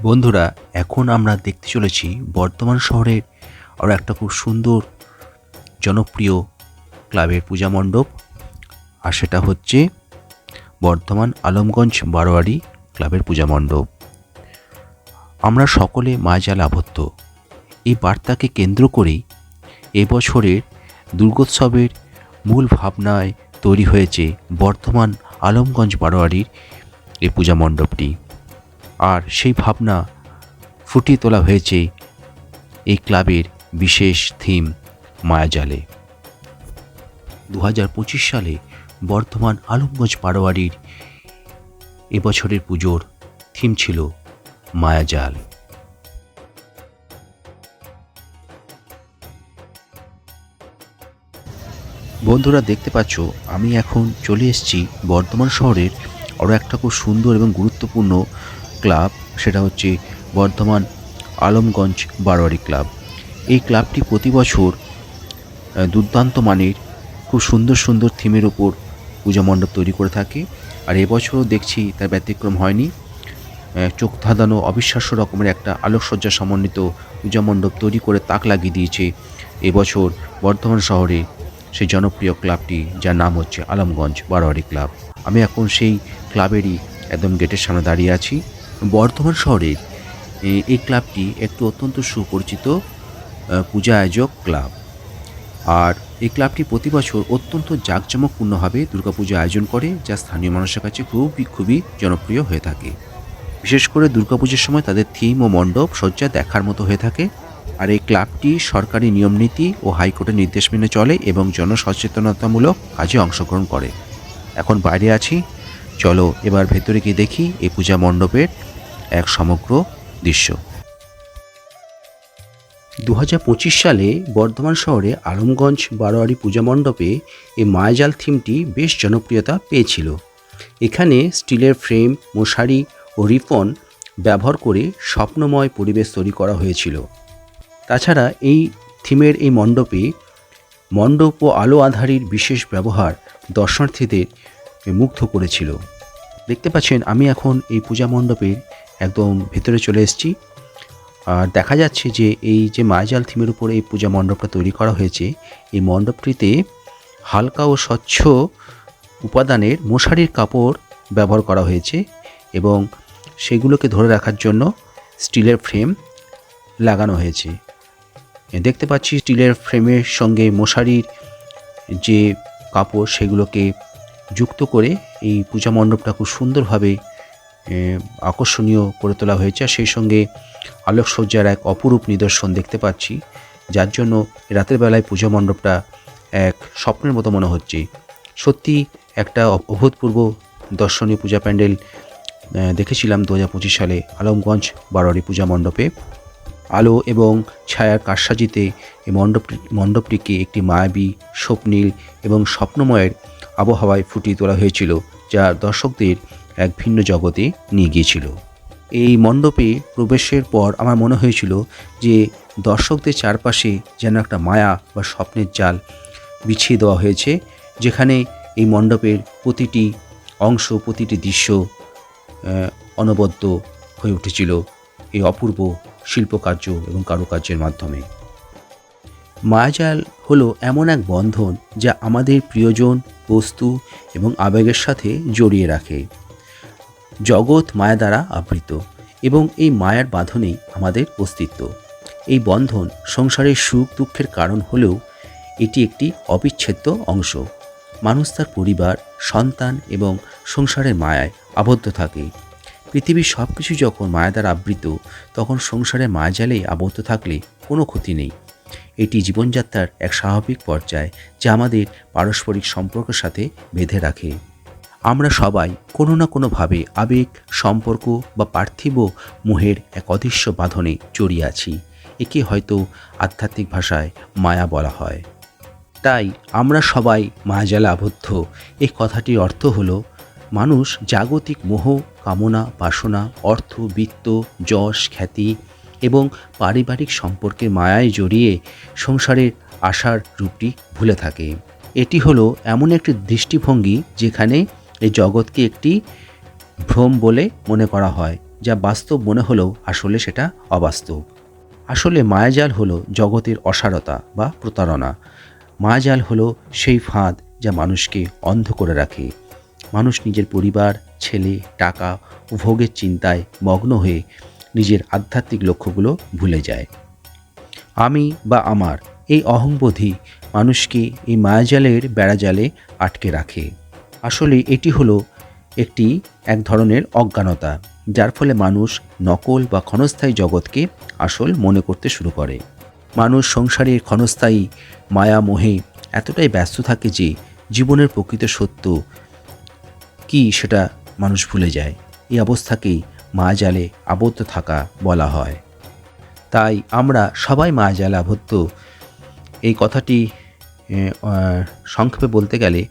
বন্ধুরা, এখন আমরা দেখতে চলেছি বর্ধমান শহরের আরও একটা খুব সুন্দর জনপ্রিয় ক্লাবের পূজা মণ্ডপ। আর সেটা হচ্ছে বর্ধমান আলমগঞ্জ বারোয়ারি ক্লাবের পূজা মণ্ডপ। আমরা সকলে মায়াজালে আবদ্ধ। এই বার্তাকে কেন্দ্র করেই এবছরের দুর্গোৎসবের মূল ভাবনায় তৈরি হয়েছে বর্ধমান আলমগঞ্জ বারোয়ারির এই পূজা মণ্ডপটি। আর সেই ভাবনা ফুটিয়ে তোলা হয়েছে এই ক্লাবের বিশেষ থিম মায়াজালে। 2025 সালে বর্ধমান আলমগঞ্জ বারোয়ারির এবছরের পুজোর থিম ছিল মায়াজাল। বন্ধুরা, দেখতে পাচ্ছ আমি এখন চলে এসেছি বর্ধমান শহরের আরও একটা খুব সুন্দর এবং গুরুত্বপূর্ণ ক্লাব, সেটা হচ্ছে বর্ধমান আলমগঞ্জ বারোয়ারি ক্লাব। এই ক্লাবটি প্রতি বছর দুর্দান্ত মানের খুব সুন্দর সুন্দর থিমের ওপর পূজা মণ্ডপ তৈরি করে থাকে। আর এবছরও দেখছি তার ব্যতিক্রম হয়নি। চোখ ধাঁধানো অবিশ্বাস্য রকমের একটা আলোকসজ্জা সমন্বিত পূজা মণ্ডপ তৈরি করে তাক লাগিয়ে দিয়েছে এবছর বর্ধমান শহরে সেই জনপ্রিয় ক্লাবটি, যার নাম হচ্ছে আলমগঞ্জ বারোয়ারি ক্লাব। আমি এখন সেই ক্লাবেরই একদম গেটের সামনে দাঁড়িয়ে আছি। বর্ধমান শহরের এই ক্লাবটি একটু অত্যন্ত সুপরিচিত পূজা আয়োজক ক্লাব। আর এই ক্লাবটি প্রতি বছর অত্যন্ত জাঁকজমকপূর্ণভাবে দুর্গাপূজা আয়োজন করে, যা স্থানীয় মানুষের কাছে খুবই জনপ্রিয় হয়ে থাকে। বিশেষ করে দুর্গাপূজার সময় তাদের থিম ও মণ্ডপ সজ্জা দেখার মতো হয়ে থাকে। আর এই ক্লাবটি সরকারি নিয়মনীতি ও হাইকোর্টের নির্দেশ মেনে চলে এবং জনসচেতনতামূলক কাজে অংশগ্রহণ করে। এখন বাইরে আছি, চলো এবার ভেতরে গিয়ে দেখি এই পূজা মণ্ডপের এক সমগ্র দৃশ্য। 2025 সালে বর্ধমান শহরে আলমগঞ্জ বারোয়ারি পূজা মণ্ডপে এই মায়াজাল থিমটি বেশ জনপ্রিয়তা পেয়েছিল। এখানে স্টিলের ফ্রেম, মশারি ও রিবন ব্যবহার করে স্বপ্নময় পরিবেশ তৈরি করা হয়েছিল। তাছাড়া এই থিমের এই মণ্ডপ ও আলো আঁধারির বিশেষ ব্যবহার দর্শনার্থীদের মুগ্ধ করেছিল। দেখতে পাচ্ছেন আমি এখন এই পূজা মণ্ডপের একদম ভেতরে চলে এসেছি। আর দেখা যাচ্ছে যে এই যে মায়াজাল থিমের উপর এই পূজা মণ্ডপটা তৈরি করা হয়েছে, এই মণ্ডপটিতে হালকা ও স্বচ্ছ উপাদানের মশারির কাপড় ব্যবহার করা হয়েছে এবং সেগুলোকে ধরে রাখার জন্য স্টিলের ফ্রেম লাগানো হয়েছে। দেখতে পাচ্ছি স্টিলের ফ্রেমের সঙ্গে মশারির যে কাপড় সেগুলোকে যুক্ত করে এই পূজা মণ্ডপটা খুব সুন্দরভাবে আকর্ষণীয় করে তোলা হয়েছে। আর সেই সঙ্গে আলোকসজ্জার এক অপরূপ নিদর্শন দেখতে পাচ্ছি, যার জন্য রাতের বেলায় পূজা মণ্ডপটা এক স্বপ্নের মতো মনে হচ্ছে। সত্যি একটা অভূতপূর্ব দর্শনীয় পূজা প্যান্ডেল দেখেছিলাম 2025 সালে আলমগঞ্জ বারোয়ারি পূজা মণ্ডপে। আলো এবং ছায়ার কারসাজিতে এই মণ্ডপটিকে একটি মায়াবী, স্বপ্নীল এবং স্বপ্নময়ের আবহাওয়ায় ফুটিয়ে তোলা হয়েছিল, যা দর্শকদের এক ভিন্ন জগতে নিয়ে গিয়েছিল। এই মণ্ডপে প্রবেশের পর আমার মনে হয়েছিল যে দর্শকদের চারপাশে যেন একটা মায়া বা স্বপ্নের জাল বিছিয়ে দেওয়া হয়েছে, যেখানে এই মণ্ডপের প্রতিটি অংশ, প্রতিটি দৃশ্য অনবদ্য হয়ে উঠেছিল এই অপূর্ব শিল্পকার্য এবং কারুকার্যের মাধ্যমে। মায়াজাল হলো এমন এক বন্ধন যা আমাদের প্রিয়জন, বস্তু এবং আবেগের সাথে জড়িয়ে রাখে। জগৎ মায়া দ্বারা আবৃত এবং এই মায়ার বাঁধনেই আমাদের অস্তিত্ব। এই বন্ধন সংসারের সুখ দুঃখের কারণ হলেও এটি একটি অবিচ্ছেদ্য অংশ। মানুষ তার পরিবার, সন্তান এবং সংসারের মায়ায় আবদ্ধ থাকে। পৃথিবীর সব কিছু যখন মায়া দ্বারা আবৃত, তখন সংসারের মায়াজালেই আবদ্ধ থাকলে কোনো ক্ষতি নেই। এটি জীবনযাত্রার এক স্বাভাবিক পর্যায় যা আমাদের পারস্পরিক সম্পর্কের সাথে বেঁধে রাখে। আমরা সবাই কোনো না কোনোভাবে আবেগ, সম্পর্ক বা পার্থিব মোহের এক অদৃশ্য বাঁধনে জড়িয়ে আছি। একে হয়তো আধ্যাত্মিক ভাষায় মায়া বলা হয়। তাই আমরা সবাই মায়াজালে আবদ্ধ। এই কথাটির অর্থ হলো মানুষ জাগতিক মোহ, কামনা, বাসনা, অর্থ, বিত্ত, যশ, খ্যাতি এবং পারিবারিক সম্পর্কের মায়ায় জড়িয়ে সংসারের আশার রূপটি ভুলে থাকে। এটি হলো এমন একটি দৃষ্টিভঙ্গি যেখানে এই জগৎকে একটি ভ্রম বলে মনে করা হয় যা বাস্তব মনে হলেও আসলে সেটা অবাস্তব। আসলে মায়াজাল হলো জগতের অসারতা বা প্রতারণা। মায়াজাল হলো সেই ফাঁদ যা মানুষকে অন্ধ করে রাখে। মানুষ নিজের পরিবার, ছেলে, টাকা ও ভোগের চিন্তায় মগ্ন হয়ে নিজের আধ্যাত্মিক লক্ষ্যগুলো ভুলে যায়। আমি বা আমার এই অহংবোধই মানুষকে এই মায়াজালের বেড়াজালে আটকে রাখে। আসলে এটি হলো এক ধরনের অজ্ঞানতা, যার ফলে মানুষ নকল বা ক্ষণস্থায়ী জগৎকে আসল মনে করতে শুরু করে। মানুষ সংসারের ক্ষণস্থায়ী মায়া মোহে এতটাই ব্যস্ত থাকে যে জীবনের প্রকৃত সত্য কি সেটা মানুষ ভুলে যায়। এই অবস্থাকেই মায়াজালে আবদ্ধ থাকা বলা হয়। তাই আমরা সবাই মায়াজালে আবদ্ধ। এই কথাটি সংক্ষেপে বলতে গেলে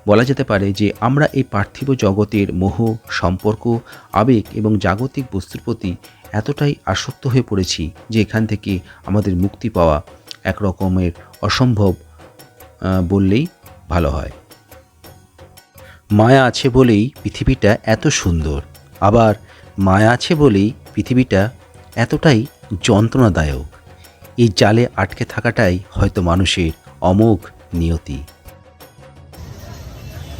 বলা যেতে পারে যে আমরা এই পার্থিব জগতের মোহ, সম্পর্ক, আবেগ এবং জাগতিক বস্তুর প্রতি এতটাই আসক্ত হয়ে পড়েছি যে এখান থেকে আমাদের মুক্তি পাওয়া এক রকমের অসম্ভব বললেই ভালো হয়। মায়া আছে বলেই পৃথিবীটা এত সুন্দর, আবার মায়া আছে বলেই পৃথিবীটা এতটাই যন্ত্রণাদায়ক। এই জালে আটকে থাকাটাই হয়তো মানুষের অমোঘ নিয়তি।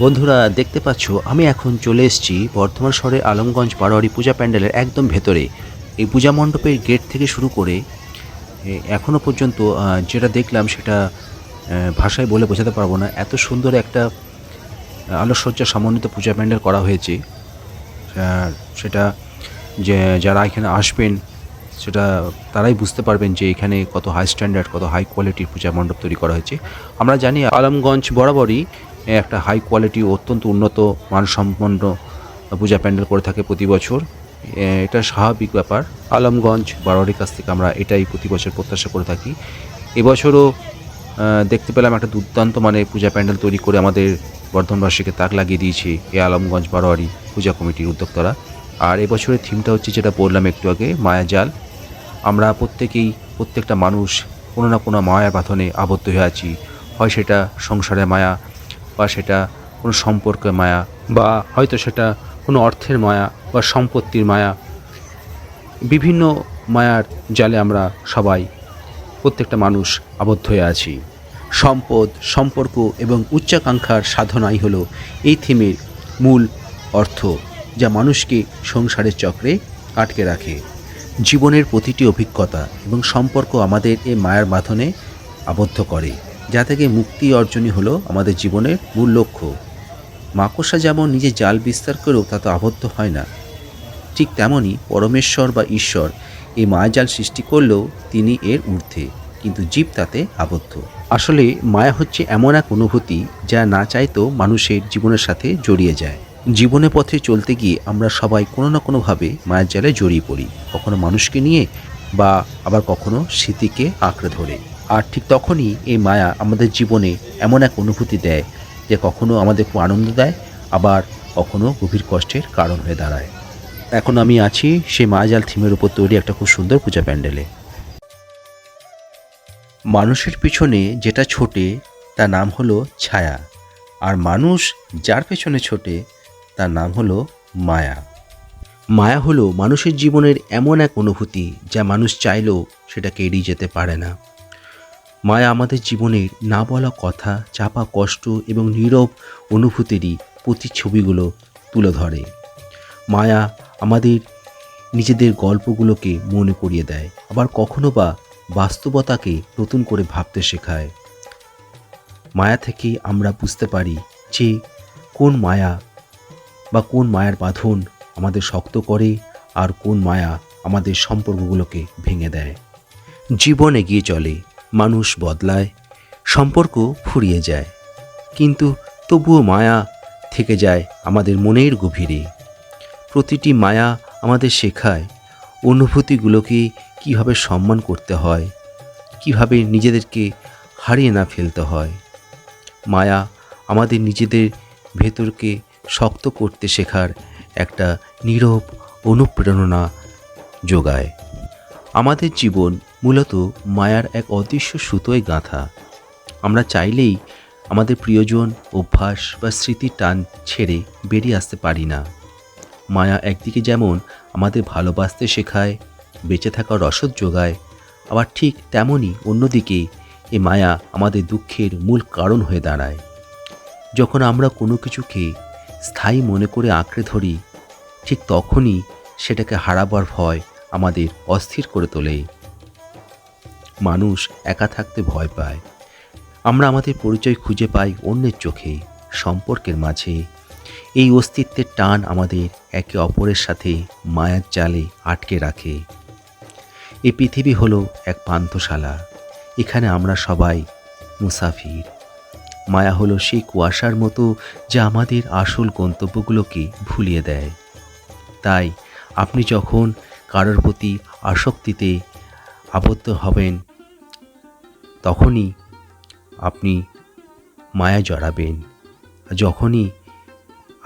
বন্ধুরা, দেখতে পাচ্ছ আমি এখন চলে এসেছি বর্ধমান শহরের আলমগঞ্জ বারোয়ারি পূজা প্যান্ডেলের একদম ভেতরে। এই পূজা মণ্ডপের গেট থেকে শুরু করে এখনও পর্যন্ত যেটা দেখলাম সেটা ভাষায় বলে বোঝাতে পারবো না। এত সুন্দর একটা আলোকসজ্জা সমন্বিত পূজা প্যান্ডেল করা হয়েছে, সেটা যে যারা এখানে আসবেন সেটা তারাই বুঝতে পারবেন যে এখানে কত হাই স্ট্যান্ডার্ড, কত হাই কোয়ালিটির পূজা মণ্ডপ তৈরি করা হয়েছে। আমরা জানি আলমগঞ্জ বরাবরই একটা হাই কোয়ালিটি, অত্যন্ত উন্নত মানসম্পন্ন পূজা প্যান্ডেল করে থাকে প্রতি বছর। এটা স্বাভাবিক ব্যাপার। আলমগঞ্জ বারোয়ারির কাছ থেকে আমরা এটাই প্রতি বছর প্রত্যাশা করে থাকি। এবছরও দেখতে পেলাম একটা দুর্দান্ত মানের পূজা প্যান্ডেল তৈরি করে আমাদের বর্ধমানবাসীকে তাক লাগিয়ে দিয়েছে এই আলমগঞ্জ বারোয়ারি পূজা কমিটির উদ্যোক্তারা। আর এবছরের থিমটা হচ্ছে, যেটা বললাম একটু আগে, মায়াজাল। আমরা প্রত্যেকটা মানুষ কোনো না কোনো মায়ার বাঁধনে আবদ্ধ হয়ে আছি। হয় সেটা সংসারের মায়া, বা সেটা কোনো সম্পর্কের মায়া, বা হয়তো সেটা কোনো অর্থের মায়া বা সম্পত্তির মায়া। বিভিন্ন মায়ার জালে আমরা সবাই, প্রত্যেকটা মানুষ আবদ্ধ হয়ে আছি। সম্পদ, সম্পর্ক এবং উচ্চাকাঙ্ক্ষার সাধনাই হলো এই থিমের মূল অর্থ, যা মানুষকে সংসারের চক্রে আটকে রাখে। জীবনের প্রতিটি অভিজ্ঞতা এবং সম্পর্ক আমাদের এই মায়ার বাঁধনে আবদ্ধ করে, যা থেকে মুক্তি অর্জনই হলো আমাদের জীবনের মূল লক্ষ্য। মাকড়সা যেমন নিজে জাল বিস্তার করেও তা তো আবদ্ধ হয় না, ঠিক তেমনই পরমেশ্বর বা ঈশ্বর এই মায়াজাল সৃষ্টি করলেও তিনি এর ঊর্ধ্বে, কিন্তু জীব তাতে আবদ্ধ। আসলে মায়া হচ্ছে এমন এক অনুভূতি যা না চাইতেও মানুষের জীবনের সাথে জড়িয়ে যায়। জীবনের পথে চলতে গিয়ে আমরা সবাই কোনো না কোনোভাবে মায়ার জালে জড়িয়ে পড়ি, কখনো মানুষকে নিয়ে বা আবার কখনো স্মৃতিকে আঁকড়ে ধরে। আর ঠিক তখনই এই মায়া আমাদের জীবনে এমন এক অনুভূতি দেয় যে কখনো আমাদের খুব আনন্দ দেয়, আবার কখনো গভীর কষ্টের কারণ হয়ে দাঁড়ায়। এখন আমি আছি সেই মায়াজাল থিমের উপর তৈরি একটা খুব সুন্দর পূজা প্যান্ডেলে। মানুষের পিছনে যেটা ছোটে তার নাম হলো ছায়া, আর মানুষ যার পেছনে ছোটে তার নাম হলো মায়া। মায়া হলো মানুষের জীবনের এমন এক অনুভূতি যা মানুষ চাইলেও সেটাকে এড়িয়ে যেতে পারে না। মায়া আমাদের জীবনের না বলা কথা, চাপা কষ্ট এবং নীরব অনুভূতিরই প্রতিচ্ছবিগুলো তুলে ধরে। মায়া আমাদের নিজেদের গল্পগুলোকে মনে করিয়ে দেয়, আবার কখনো বা বাস্তবতাকে নতুন করে ভাবতে শেখায়। মায়া থেকে আমরা বুঝতে পারি যে কোন মায়া বা কোন মায়ার বাঁধন আমাদের শক্ত করে, আর কোন মায়া আমাদের সম্পর্কগুলোকে ভেঙে দেয়। জীবন এগিয়ে চলে, মানুষ বদলায়, সম্পর্ক ফুরিয়ে যায়, কিন্তু তবুও মায়া থেকে যায় আমাদের মনের গভীরে। প্রতিটি মায়া আমাদের শেখায় অনুভূতিগুলোকে কীভাবে সম্মান করতে হয়, কীভাবে নিজেদেরকে হারিয়ে না ফেলতে হয়। মায়া আমাদের নিজেদের ভেতরকে শক্ত করতে শেখার একটা নীরব অনুপ্রেরণা যোগায়। আমাদের জীবন মূলত মায়ার এক অদৃশ্য সুতোয় গাঁথা। আমরা চাইলেই আমাদের প্রিয়জন, অভ্যাস বা স্মৃতির টান ছেড়ে বেরিয়ে আসতে পারি না। মায়া একদিকে যেমন আমাদের ভালোবাসতে শেখায়, বেঁচে থাকার রসদ যোগায়। আবার ঠিক তেমনই অন্যদিকে এই মায়া আমাদের দুঃখের মূল কারণ হয়ে দাঁড়ায়। যখন আমরা কোনো কিছুকে স্থায়ী মনে করে আঁকড়ে ধরি, ঠিক তখনই সেটাকে হারাবার ভয় আমাদের অস্থির করে তোলে। মানুষ একা থাকতে ভয় পায়। আমরা আমাদের পরিচয় খুঁজে পাই অন্যের চোখে, সম্পর্কের মাঝে। এই অস্তিত্বের টান আমাদের একে অপরের সাথে মায়ার জালে আটকে রাখে। এই পৃথিবী হলো এক পান্থশালা, এখানে আমরা সবাই মুসাফির। মায়া হলো সেই কুয়াশার মতো যা আমাদের আসল গন্তব্যগুলোকে ভুলিয়ে দেয়। তাই আপনি যখন কারোর প্রতি আসক্তিতে আবদ্ধ হবেন, তখনই আপনি মায়া জড়াবেন। যখনই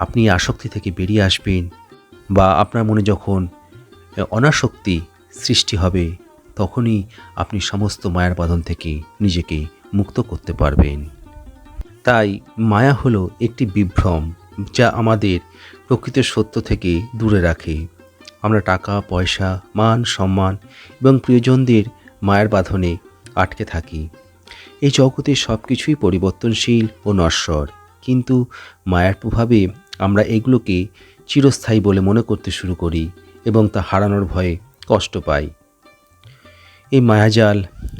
আপনি আসক্তি থেকে বেরিয়ে আসবেন বা আপনার মনে যখন অনাসক্তি সৃষ্টি হবে, তখনই আপনি সমস্ত মায়ার বাঁধন থেকে নিজেকে মুক্ত করতে পারবেন। তাই মায়া হলো একটি বিভ্রম যা আমাদের প্রকৃত সত্য থেকে দূরে রাখে। আমরা টাকা পয়সা, মান সম্মান এবং প্রিয়জনদের মায়ার বাঁধনে আটকে থাকি। এই জগতে সব কিছুই পরিবর্তনশীল ও নশ্বর, কিন্তু মায়ার প্রভাবে আমরা এগুলোকে চিরস্থায়ী বলে মনে করতে শুরু করি এবং তা হারানোর ভয়ে কষ্ট পাই। এই মায়াজাল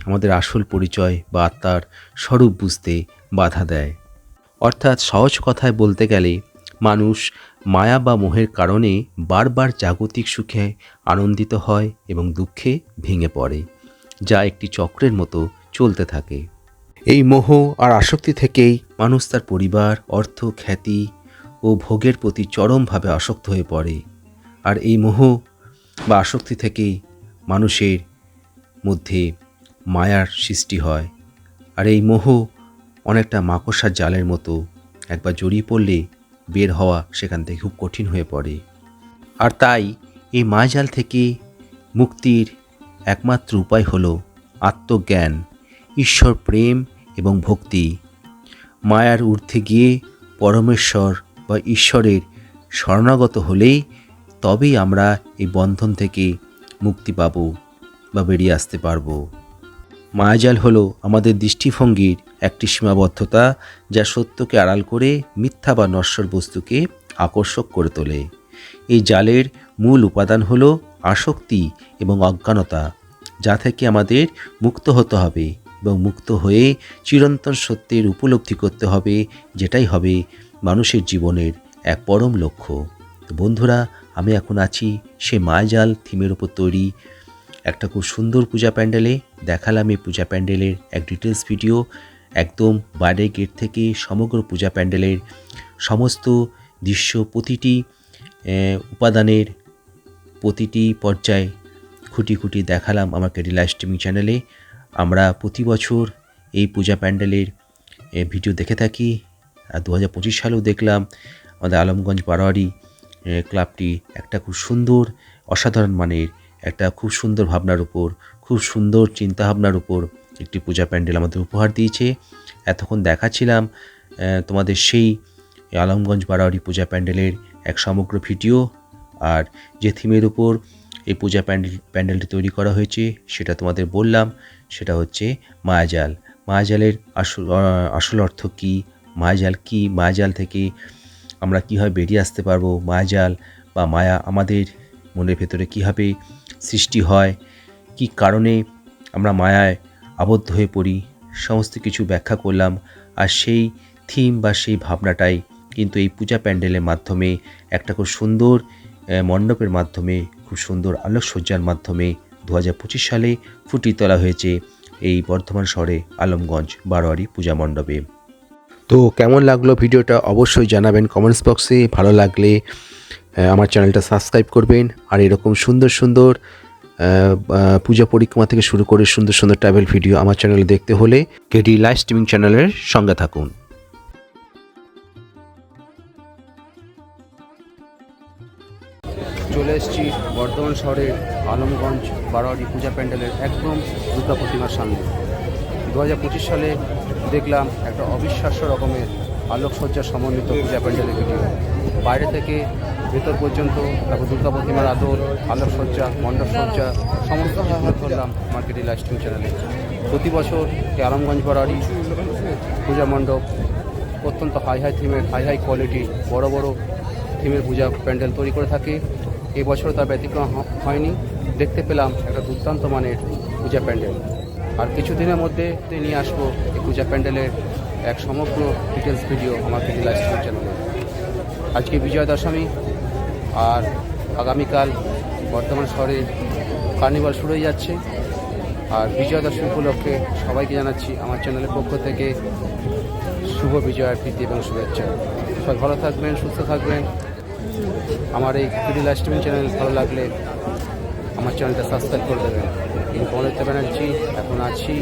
আমাদের আসল পরিচয় বা আত্মার স্বরূপ বুঝতে বাধা দেয়। অর্থাৎ সহজ কথায় বলতে গেলে, মানুষ মায়া বা মোহের কারণে বারবার জাগতিক সুখে আনন্দিত হয় এবং দুঃখে ভেঙে পড়ে, যা একটি চক্রের মতো চলতে থাকে। এই মোহ আর আসক্তি থেকেই মানুষ তার পরিবার, অর্থ, খ্যাতি ও ভোগের প্রতি চরমভাবে আসক্ত হয়ে পড়ে। আর এই মোহ বা আসক্তি থেকেই মানুষের মধ্যে মায়ার সৃষ্টি হয়। আর এই মোহ অনেকটা মাকড়সার জালের মতো, একবার জড়িয়ে পড়লে বের হওয়া সেখান থেকে খুব কঠিন হয়ে পড়ে। আর তাই এই মায়াজাল থেকে মুক্তির একমাত্র উপায় হলো আত্মজ্ঞান, ঈশ্বর প্রেম এবং ভক্তি। মায়ার ঊর্ধ্বে গিয়ে পরমেশ্বর বা ঈশ্বরের শরণাগত হলেই তবেই আমরা এই বন্ধন থেকে মুক্তি পাব বা বেরিয়ে আসতে পারব। মায়াজাল হলো আমাদের দৃষ্টিভঙ্গির একটি সীমাবদ্ধতা, যা সত্যকে আড়াল করে মিথ্যা বা নশ্বর বস্তুকে আকর্ষক করে তোলে। এই জালের মূল উপাদান হলো আসক্তি এবং অজ্ঞানতা, যা থেকে আমাদের মুক্ত হতে হবে এবং মুক্ত হয়ে চিরন্তন সত্যের উপলব্ধি করতে হবে, যেটাই হবে মানুষের জীবনের এক পরম লক্ষ্য। বন্ধুরা, আমি এখন আছি সে মায়াজাল থিমের উপর তৈরি একটা খুব সুন্দর পূজা প্যান্ডেলে। দেখালাম এই পূজা প্যান্ডেলের এক ডিটেলস ভিডিও, একদম বাইরের গেট থেকে সমগ্র পূজা প্যান্ডেলের সমস্ত দৃশ্য, প্রতিটি উপাদানের প্রতিটি পর্যায়ে খুঁটি খুঁটি দেখালাম আমার কেডি লাইভ স্ট্রিমিং চ্যানেলে। আমরা প্রতি বছর এই পূজা প্যান্ডেলের ভিডিও দেখে থাকি। আর 2025 সালেও দেখলাম আমাদের আলমগঞ্জ বারোয়ারি ক্লাবটি একটা খুব সুন্দর, অসাধারণ মানের একটা খুব সুন্দর ভাবনার উপর, খুব সুন্দর চিন্তাভাবনার উপর একটি পূজা প্যান্ডেল আমাদের উপহার দিয়েছে। এতক্ষণ দেখাচ্ছিলাম তোমাদের সেই আলমগঞ্জ বারোয়ারি পূজা প্যান্ডেলের এক সমগ্র ভিডিও। আর যে থিমের উপর এই পূজা প্যান্ডেলটি তৈরি করা হয়েছে সেটা তোমাদের বললাম, সেটা হচ্ছে মায়াজাল। মায়াজালের আসল অর্থ কী, মায়াজাল কী, মায়াজাল থেকে আমরা কীভাবে বেরিয়ে আসতে পারবো, মায়াজাল বা মায়া আমাদের মনের ভেতরে কীভাবে সৃষ্টি হয়, কী কারণে আমরা মায়ায় আবদ্ধ হয়ে পড়ি, সমস্ত কিছু ব্যাখ্যা করলাম। আর সেই থিম বা সেই ভাবনাটাই কিন্তু এই পূজা প্যান্ডেলের মাধ্যমে একটা খুব সুন্দর মণ্ডপের মাধ্যমে, খুব সুন্দর আলোকসজ্জার মাধ্যমে 2025 সালে ফুটিয়ে তোলা হয়েছে এই বর্ধমান শহরে আলমগঞ্জ বারোয়ারি পূজা মণ্ডপে। তো কেমন লাগলো ভিডিওটা অবশ্যই জানাবেন কমেন্টস বক্সে। ভালো লাগলে আমার চ্যানেলটা সাবস্ক্রাইব করবেন। আর এরকম সুন্দর সুন্দর পূজা পরিক্রমা থেকে শুরু করে সুন্দর সুন্দর ট্রাভেল ভিডিও আমার চ্যানেলে দেখতে হলে কেডি লাইভ স্ট্রিমিং চ্যানেলের সঙ্গে থাকুন। চলে এসেছি বর্ধমান শহরের আলমগঞ্জ বারোয়ারি পূজা প্যান্ডেলের একদম দুর্গা প্রতিমার সামনে। 2025 সালে দেখলাম একটা অবিশ্বাস্য রকমের আলোকসজ্জা সমন্বিত পূজা প্যান্ডেলের ভিডিও। বাইরে থেকে ভেতর পর্যন্ত, তারপর দুর্গা প্রতিমার আদর, আলোকসজ্জা, মণ্ডপসজ্জা সমস্ত কিছু করলাম আমার কেটি লাইভ স্ট্রিম চ্যানেলে। প্রতি বছর এই আলমগঞ্জ বারোয়ারি পূজা মণ্ডপ অত্যন্ত হাই থিমের, হাই কোয়ালিটি, বড় বড় থিমের পূজা প্যান্ডেল তৈরি করে থাকে। এবছর তার ব্যতিক্রম হয়নি। দেখতে পেলাম একটা দুর্দান্ত মানের পূজা প্যান্ডেল। আর কিছুদিনের মধ্যে নিয়ে আসবো এই পূজা প্যান্ডেলের এক সমগ্র ডিটেলস ভিডিও আমার কেটি লাইভ স্ট্রিম চ্যানেলে। আজকে বিজয়া দশমী, আর আগামীকাল বর্ধমান শহরে কার্নিভাল শুরু হয়ে যাচ্ছে। আর বিজয়া দশমী উপলক্ষে সবাইকে জানাচ্ছি আমার চ্যানেলের পক্ষ থেকে শুভ বিজয়ার প্রীতি এবং শুভেচ্ছা। সবাই ভালো থাকবেন, সুস্থ থাকবেন। আমার এই কেটি লাইভ স্ট্রিম চ্যানেল ভালো লাগলে আমার চ্যানেলটা সাবস্ক্রাইব করে দেবেন। আমি পৌনিতা ব্যানার্জি, এখন আছি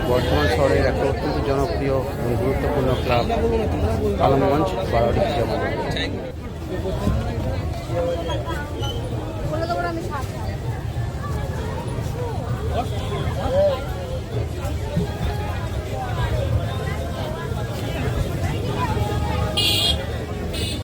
বর্ধমান শহরের একটা অত্যন্ত জনপ্রিয় এবং গুরুত্বপূর্ণ ক্লাব আলমগঞ্জ বারোয়ারি পূজা মণ্ডপে।